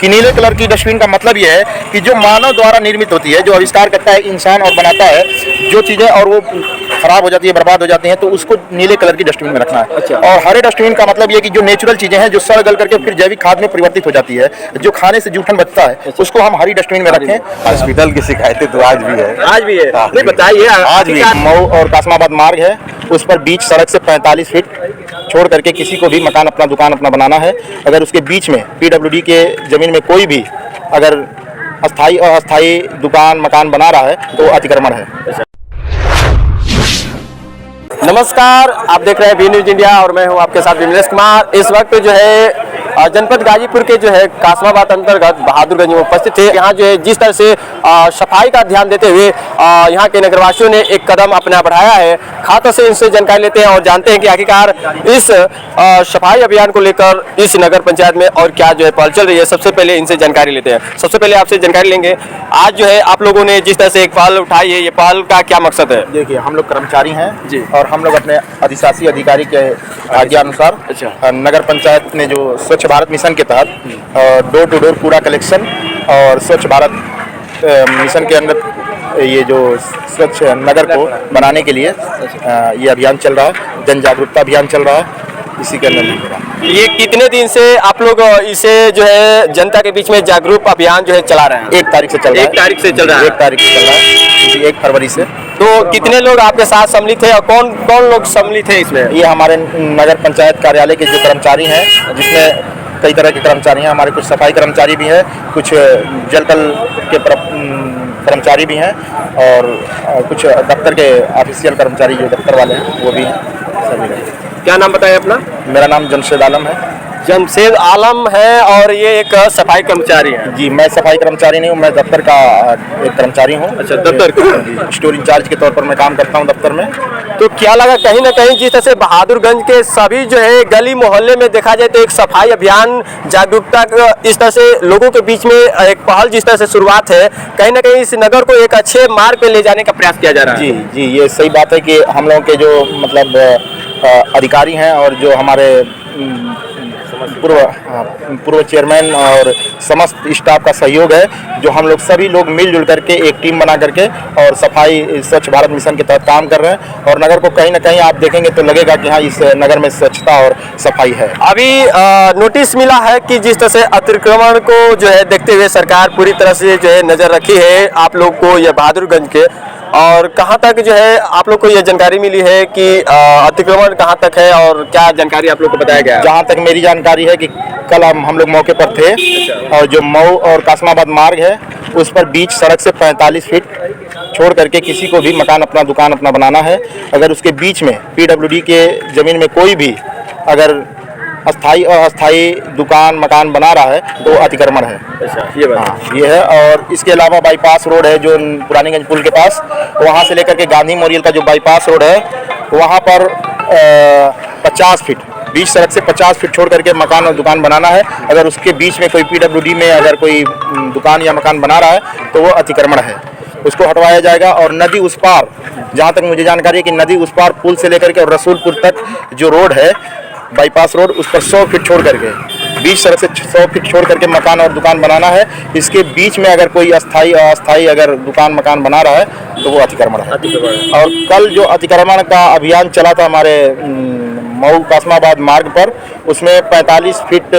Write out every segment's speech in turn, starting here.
कि नीले कलर की डस्टबिन का मतलब ये है कि जो मानव द्वारा निर्मित होती है, जो आविष्कार करता है इंसान और बनाता है जो चीज़ें और वो खराब हो जाती है, बर्बाद हो जाती हैं, तो उसको नीले कलर की डस्टबिन में रखना है। अच्छा। और हरे डस्टबिन का मतलब ये कि जो नेचुरल चीज़ें हैं जो सड़ गल करके फिर जैविक खाद में परिवर्तित हो जाती है, जो खाने से जूठन बचता है उसको हम हरी डस्टबिन में रखें। हॉस्पिटल की शिकायतें तो आज भी है। आज भी है? हाँ। नहीं बताइए। आज भी मऊ और कासमाबाद मार्ग है, उस पर बीच सड़क से 45 फीट छोड़ करके किसी को भी मकान अपना दुकान अपना बनाना है, अगर उसके बीच में पीडब्ल्यूडी के जमीन में कोई भी अगर अस्थाई और अस्थाई दुकान मकान बना रहा है तो अतिक्रमण है। नमस्कार, आप देख रहे हैं बी न्यूज इंडिया और मैं हूं आपके साथ विमलेश कुमार। इस वक्त जो है जनपद गाजीपुर के जो है कासमाबाद अंतर्गत बहादुरगंज में उपस्थित थे। यहाँ जो है जिस तरह से सफाई का ध्यान देते हुए यहाँ के नगरवासियों ने एक कदम अपना बढ़ाया है। खास से इनसे जानकारी लेते हैं और जानते हैं कि आखिरकार इस सफाई अभियान को लेकर इस नगर पंचायत में और क्या जो है पहल चल रही है। सबसे पहले इनसे जानकारी लेते हैं। सबसे पहले आपसे जानकारी लेंगे, आज जो है आप लोगों ने जिस तरह से एक पहल उठाई है, ये पहल का क्या मकसद है? देखिए, हम लोग कर्मचारी हैं जी, और हम लोग अपने अधिशासी अधिकारी के आज्ञा अनुसार नगर पंचायत ने जो स्वच्छ भारत मिशन के तहत डोर टू डोर कूड़ा कलेक्शन और स्वच्छ भारत मिशन के अंदर ये जो स्वच्छ नगर को बनाने के लिए ये अभियान चल रहा है, जन जागरूकता अभियान चल रहा है, इसी के अंदर। ये कितने दिन से आप लोग इसे जो है जनता के बीच में जागरूक अभियान जो है चला रहे हैं? 1 तारीख से चल रहा है। 1 तारीख से चल रहा है। 1 तारीख से चल रहा है, 1 फरवरी से। तो कितने लोग आपके साथ सम्मिलित थे और कौन कौन लोग सम्मिलित थे इसमें? ये हमारे नगर पंचायत कार्यालय के जो कर्मचारी हैं, जिसमें कई तरह के कर्मचारी हैं, हमारे कुछ सफाई कर्मचारी भी हैं, कुछ जल कल के कर्मचारी भी हैं और कुछ दफ्तर के ऑफिशियल कर्मचारी जो दफ्तर वाले हैं वो भी हैं, सभी हैं। क्या नाम बताएं अपना? मेरा नाम जमशेद आलम है। जमशेद आलम है और ये एक सफाई कर्मचारी है। जी, मैं सफाई कर्मचारी नहीं हूँ, मैं दफ्तर का एक कर्मचारी हूँ। अच्छा, दफ्तर का स्टोर इंचार्ज के तौर पर मैं काम करता हूँ दफ्तर में। तो क्या लगा कहीं ना कहीं जिस तरह से बहादुरगंज के सभी जो है गली मोहल्ले में देखा जाए तो एक सफाई अभियान जागरूकता इस तरह से लोगों के बीच में एक पहल जिस तरह से शुरुआत है, कहीं ना कहीं इस नगर को एक अच्छे मार्ग पे ले जाने का प्रयास किया जा रहा है। जी जी, ये सही बात है कि हम लोगों के जो मतलब अधिकारी हैं और जो हमारे पूर्व चेयरमैन और समस्त स्टाफ का सहयोग है, जो हम लोग सभी लोग मिलजुल करके एक टीम बना करके और सफाई स्वच्छ भारत मिशन के तहत काम कर रहे हैं और नगर को कहीं ना कहीं आप देखेंगे तो लगेगा कि हाँ, इस नगर में स्वच्छता और सफाई है। अभी नोटिस मिला है कि जिस तरह से अतिक्रमण को जो है देखते हुए सरकार पूरी तरह से जो है नज़र रखी है आप लोग को ये बहादुरगंज के, और कहाँ तक जो है आप लोग को ये जानकारी मिली है कि अतिक्रमण कहाँ तक है और क्या जानकारी आप लोग को बताया गया? जहाँ तक मेरी जानकारी है कि कल हम लोग मौके पर थे और जो मऊ और कासमाबाद मार्ग है उस पर बीच सड़क से 45 फीट छोड़ करके किसी को भी मकान अपना दुकान अपना बनाना है, अगर उसके बीच में पीडब्ल्यूडी के ज़मीन में कोई भी अगर अस्थाई और अस्थाई दुकान मकान बना रहा है तो अतिक्रमण है। अच्छा, ये बात। हाँ, ये है। और इसके अलावा बाईपास रोड है जो पुरानीगंज पुल के पास, वहाँ से लेकर के गांधी मेमोरियल का जो बाईपास रोड है वहाँ पर 50 फीट बीच सड़क से 50 फीट छोड़ करके मकान और दुकान बनाना है, अगर उसके बीच में कोई पीडब्ल्यूडी में अगर कोई दुकान या मकान बना रहा है तो वो अतिक्रमण है, उसको हटवाया जाएगा। और नदी उस पार, जहाँ तक मुझे जानकारी है कि नदी उस पार पुल से लेकर के और रसूलपुर तक जो रोड है बाईपास रोड, उस पर 100 फीट छोड़ करके बीच सड़क से 100 फीट छोड़ करके मकान और दुकान बनाना है। इसके बीच में अगर कोई अस्थाई और अस्थाई अगर दुकान मकान बना रहा है तो वो अतिक्रमण है। और कल जो अतिक्रमण का अभियान चला था हमारे मऊ कासमाबाद मार्ग पर, उसमें 45 फीट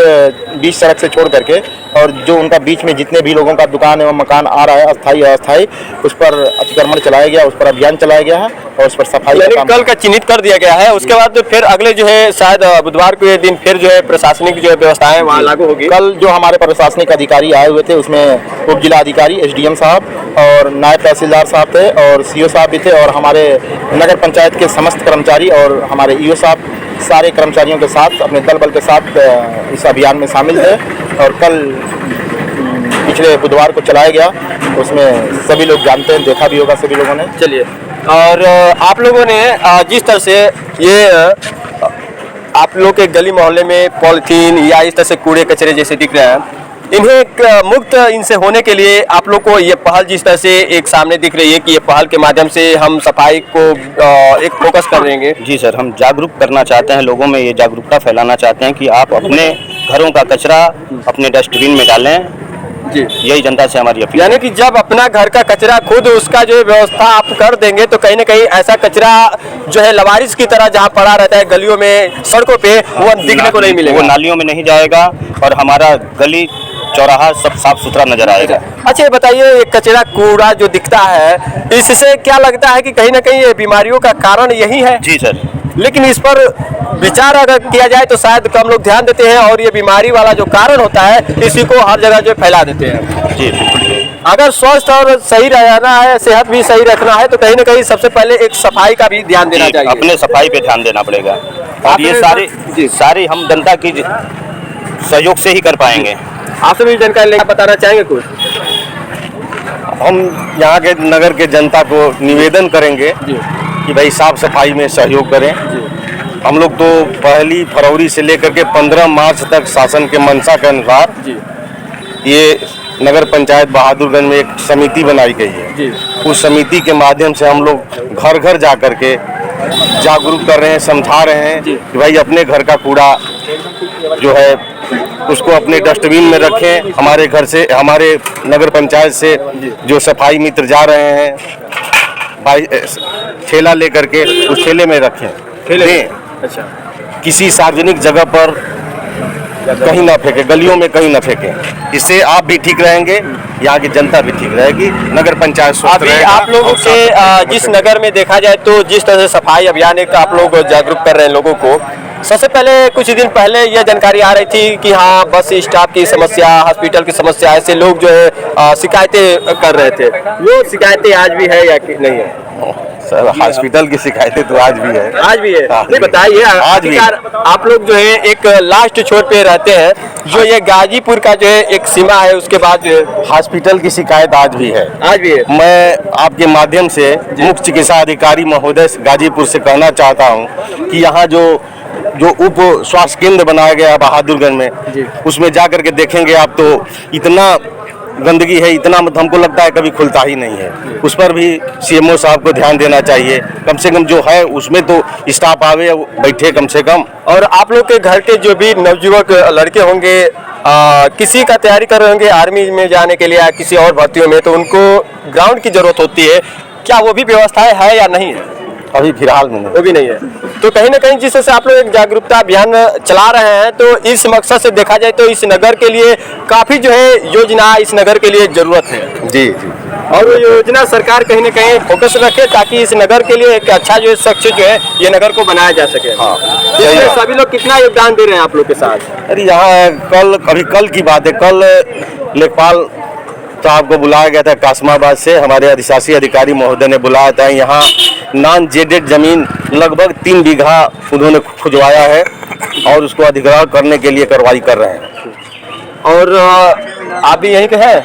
बीच सड़क से छोड़ करके और जो उनका बीच में जितने भी लोगों का दुकान एवं मकान आ रहा है अस्थाई और अस्थाई, उस पर अतिक्रमण चलाया गया, उस पर अभियान चलाया गया है और उस पर सफाई कल का चिन्हित कर दिया गया है। उसके बाद फिर अगले जो है शायद बुधवार के दिन फिर जो है प्रशासनिक जो व्यवस्थाएं वहाँ लागू होगी। कल जो हमारे प्रशासनिक अधिकारी आए हुए थे उसमें उप जिला अधिकारी एसडीएम साहब और नायब तहसीलदार साहब थे और सीओ साहब भी थे और हमारे नगर पंचायत के समस्त कर्मचारी और हमारे ईओ साहब सारे कर्मचारियों के साथ अपने दल बल के साथ इस अभियान में शामिल थे और कल पिछले बुधवार को चलाया गया, उसमें सभी लोग जानते हैं, देखा भी होगा सभी लोगों ने। चलिए, और आप लोगों ने जिस तरह से ये आप लोग के गली मोहल्ले में पॉलीथीन या इस तरह से कूड़े कचरे जैसे दिख रहे हैं, इन्हें मुक्त इनसे होने के लिए आप लोग को ये पहल जिस तरह से एक सामने दिख रही है कि ये पहल के माध्यम से हम सफाई को एक फोकस कर रहेंगे। जी सर, हम जागरूक करना चाहते हैं, लोगों में ये जागरूकता फैलाना चाहते हैं कि आप अपने घरों का कचरा अपने डस्टबिन में डालें। जी, यही जनता से हमारी अपील। यानी कि जब अपना घर का कचरा खुद उसका जो है व्यवस्था आप कर देंगे तो कहीं ना कहीं ऐसा कचरा जो है लवारिस की तरह जहाँ पड़ा रहता है गलियों में, सड़कों पे, वो दिखने को नहीं मिलेगा, वो नालियों में नहीं जाएगा और हमारा गली चौराहा सब साफ सुथरा नजर आएगा। अच्छा ये बताइए, ये कचरा कूड़ा जो दिखता है इससे क्या लगता है कि कहीं ना कहीं ये बीमारियों का कारण यही है? जी सर, लेकिन इस पर विचार अगर किया जाए तो शायद कम लोग ध्यान देते हैं और ये बीमारी वाला जो कारण होता है इसी को हर जगह जो फैला देते हैं। जी, अगर स्वस्थ और सही रहना है, सेहत भी सही रखना है तो कहीं ना कहीं सबसे पहले एक सफाई का भी ध्यान देना चाहिए। अपने सफाई पे ध्यान देना पड़ेगा और ये सारी हम जनता की सहयोग से ही कर पाएंगे। आपसे भी जानकारी लेकर बताना चाहेंगे कुछ? हम यहाँ के नगर के जनता को निवेदन करेंगे कि भाई साफ सफाई में सहयोग करें। हम लोग तो 1 फरवरी से लेकर के 15 मार्च तक शासन के मंशा के अनुसार ये नगर पंचायत बहादुरगंज में एक समिति बनाई गई है। उस समिति के माध्यम से हम लोग घर घर जा कर के जागरूक कर रहे हैं, समझा रहे हैं कि भाई अपने घर का कूड़ा जो है उसको अपने डस्टबिन में रखें। हमारे घर से, हमारे नगर पंचायत से जो सफाई मित्र जा रहे हैं भाई ठेला लेकर के उस ठेले में रखें, अच्छा, किसी सार्वजनिक जगह पर कहीं ना फेंके, गलियों में कहीं ना फेंके। इससे आप भी ठीक रहेंगे, यहाँ की जनता भी ठीक रहेगी, नगर पंचायत स्वस्थ अभी रहेगा। आप लोगों से जिस नगर में देखा जाए तो जिस तरह से सफाई अभियान एक आप लोग जागरूक कर रहे हैं लोगों को, सबसे पहले कुछ दिन पहले यह जानकारी आ रही थी कि हाँ बस स्टाफ की समस्या, हॉस्पिटल की समस्या, ऐसे लोग जो है शिकायतें कर रहे थे। वो शिकायतें आज भी है या कि नहीं है? सर, हॉस्पिटल की शिकायतें तो आज भी है। आज भी है? नहीं बताइए, आज भी आप लोग जो है एक लास्ट छोर पे रहते हैं, जो ये गाजीपुर का जो है एक सीमा है, उसके बाद जो है हॉस्पिटल की शिकायत आज भी है। आज भी है। मैं आपके माध्यम से मुख्य चिकित्सा अधिकारी महोदय गाजीपुर से कहना चाहता हूं कि यहाँ जो उप स्वास्थ्य केंद्र बनाया गया है बहादुरगंज में, उसमें जाकर के देखेंगे आप तो इतना गंदगी है, इतना हमको लगता है कभी खुलता ही नहीं है। उस पर भी सीएमओ साहब को ध्यान देना चाहिए। कम से कम जो है उसमें तो स्टाफ आवे, बैठे कम से कम। और आप लोग के घर के जो भी नवयुवक लड़के होंगे, किसी का तैयारी कर रहे होंगे आर्मी में जाने के लिए या किसी और भर्तियों में, तो उनको ग्राउंड की जरूरत होती है, क्या वो भी व्यवस्थाएं है या नहीं है? अभी फिलहाल में वो भी नहीं है। तो कहीं ना कहीं जिस तरह से आप लोग एक जागरूकता अभियान चला रहे हैं, तो इस मकसद से देखा जाए तो इस नगर के लिए काफी जो है योजना इस नगर के लिए जरूरत है। जी। और वो योजना सरकार कहीं ना कहीं फोकस रखे ताकि इस नगर के लिए एक अच्छा जो है शख्स जो है ये नगर को बनाया जा सके। हाँ, इसमें सभी लोग कितना योगदान दे रहे हैं आप लोग के साथ? अरे यहाँ कल की बात है, कल लेखपाल साहब को बुलाया गया था कासमाबाद से, हमारे अधिशासी अधिकारी महोदय ने बुलाया था। यहाँ नॉन जेडेड जमीन लगभग 3 बीघा उन्होंने खुजवाया है और उसको अधिग्रहण करने के लिए कार्रवाई कर रहे हैं। और आप भी यहीं के हैं?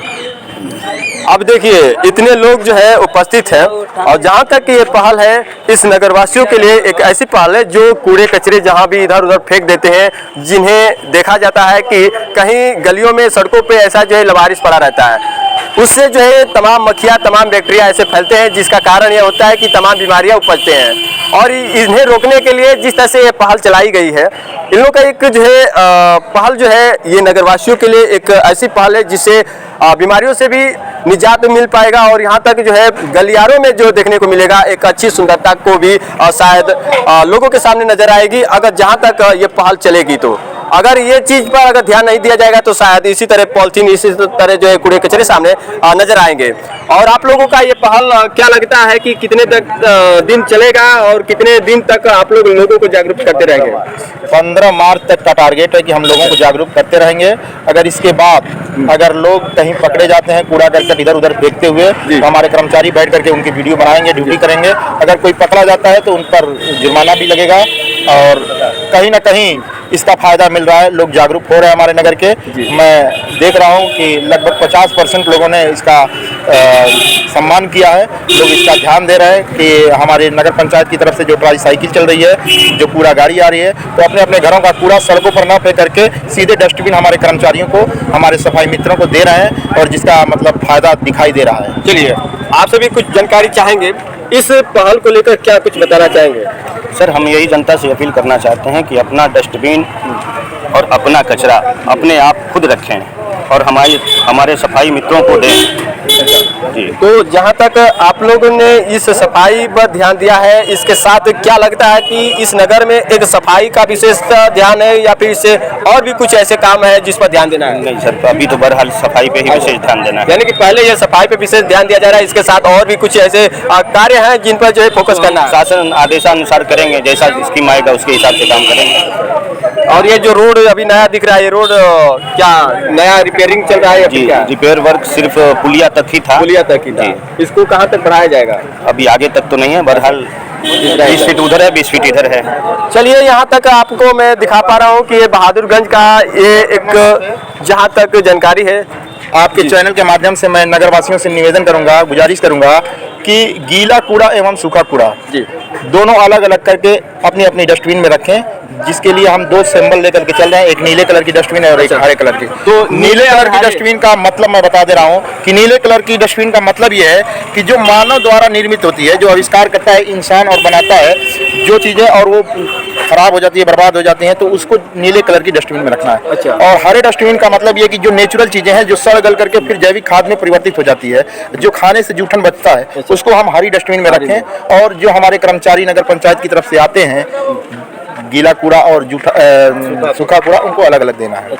अब देखिए इतने लोग जो है उपस्थित हैं और जहाँ तक ये पहल है इस नगरवासियों के लिए एक ऐसी पहल है जो कूड़े कचरे जहाँ भी इधर उधर फेंक देते हैं, जिन्हें देखा जाता है कि कहीं गलियों में, सड़कों पे ऐसा जो है लवारिस पड़ा रहता है, उससे जो है तमाम मक्खियाँ, तमाम बैक्टीरिया ऐसे फैलते हैं, जिसका कारण ये होता है कि तमाम बीमारियाँ उपजते हैं। और इन्हें रोकने के लिए जिस तरह से ये पहल चलाई गई है, इन लोगों का एक जो है पहल जो है ये नगरवासियों के लिए एक ऐसी पहल है जिससे बीमारियों से भी निजात मिल पाएगा और यहाँ तक जो है गलियारों में जो देखने को मिलेगा एक अच्छी सुंदरता को भी शायद लोगों के सामने नजर आएगी, अगर जहाँ तक ये पहल चलेगी। तो अगर ये चीज पर अगर ध्यान नहीं दिया जाएगा तो शायद इसी तरह पॉलिथीन, इसी तरह जो है कूड़े कचरे सामने नजर आएंगे। और आप लोगों का ये पहल क्या लगता है कि कितने तक दिन चलेगा और कितने दिन तक आप लोग लोगों को जागरूक करते रहेंगे? 15 मार्च तक का टारगेट है कि हम लोगों को जागरूक करते रहेंगे। अगर इसके बाद अगर लोग कहीं पकड़े जाते हैं कूड़ा करकट इधर उधर फेंकते हुए, तो हमारे कर्मचारी बैठ करके उनकी वीडियो बनाएंगे, ड्यूटी करेंगे। अगर कोई पकड़ा जाता है तो उन पर जुर्माना भी लगेगा और कहीं ना कहीं इसका फायदा मिल रहा है, लोग जागरूक हो रहे हैं हमारे नगर के। मैं देख रहा हूँ कि लगभग 50% लोगों ने इसका सम्मान किया है। लोग इसका ध्यान दे रहे हैं कि हमारे नगर पंचायत की तरफ से जो ट्राई साइकिल चल रही है, जो कूड़ा गाड़ी आ रही है, तो अपने अपने घरों का कूड़ा सड़कों पर न फेंक करके सीधे डस्टबिन हमारे कर्मचारियों को, हमारे सफाई मित्रों को दे रहे हैं और जिसका मतलब फायदा दिखाई दे रहा है। चलिए आपसे भी कुछ जानकारी चाहेंगे, इस पहल को लेकर क्या कुछ बताना चाहेंगे? सर, हम यही जनता से अपील करना चाहते हैं कि अपना डस्टबिन और अपना कचरा अपने आप खुद रखें और हमारे सफाई मित्रों को दें। जी। तो जहाँ तक आप लोगों ने इस सफाई पर ध्यान दिया है, इसके साथ क्या लगता है कि इस नगर में एक सफाई का विशेष ध्यान है या फिर इससे और भी कुछ ऐसे काम है जिस पर ध्यान देना है? नहीं सर, तो अभी तो बहरहाल सफाई पे ही विशेष ध्यान देना है। यानी कि पहले ये सफाई पे विशेष ध्यान दिया जा रहा है, इसके साथ और भी कुछ ऐसे कार्य हैं जिन पर जो है फोकस करना है। शासन आदेशानुसार करेंगे, जैसा स्कीम आएगा उसके हिसाब से काम करेंगे। और ये जो रोड अभी नया दिख रहा है, ये रोड क्या नया रिपेयरिंग चल रहा है? जी, रिपेयर वर्क सिर्फ पुलिया तक ही था। पुलिया तक ही था। इसको कहाँ तक बढ़ाया जाएगा? अभी आगे तक तो नहीं है, बहरहाल 20 फीट उधर है, 20 फीट इधर है। चलिए यहाँ तक आपको मैं दिखा पा रहा हूँ कि ये बहादुरगंज का ये एक जहाँ तक जानकारी है। आपके चैनल के माध्यम से मैं नगर वासियों से निवेदन करूंगा, गुजारिश करूंगा कि गीला कूड़ा एवं सूखा कूड़ा जी दोनों अलग अलग करके अपनी अपनी डस्टबिन में रखें, जिसके लिए हम 2 सिंबल लेकर के चल रहे हैं, एक नीले कलर की डस्टबिन है और एक हरे कलर की। तो नीले कलर की डस्टबिन का मतलब मैं बता दे रहा हूँ कि नीले कलर की डस्टबिन का मतलब ये है कि जो मानव द्वारा निर्मित होती है, जो आविष्कार करता है इंसान और बनाता है जो चीज़ें और वो खराब हो जाती है, बर्बाद हो जाती हैं, तो उसको नीले कलर की डस्टबिन में रखना है। अच्छा। और हरे डस्टबिन का मतलब ये कि जो नेचुरल चीज़ें हैं, जो सड़ गल करके फिर जैविक खाद में परिवर्तित हो जाती है, जो खाने से जूठन बचता है, उसको हम हरी डस्टबिन में रखें। और जो हमारे कर्मचारी नगर पंचायत की तरफ से आते हैं, गीला कूड़ा और सूखा कूड़ा उनको अलग अलग देना है।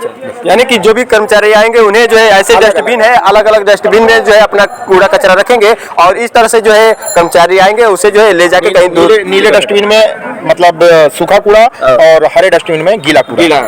यानी कि जो भी कर्मचारी आएंगे उन्हें जो है ऐसे डस्टबिन है, अलग अलग डस्टबिन में जो है अपना कूड़ा कचरा रखेंगे और इस तरह से जो है कर्मचारी आएंगे उसे जो है ले जाके कहीं दूर नीले डस्टबिन में मतलब सूखा कूड़ा और हरे डस्टबिन में गीला कूड़ा।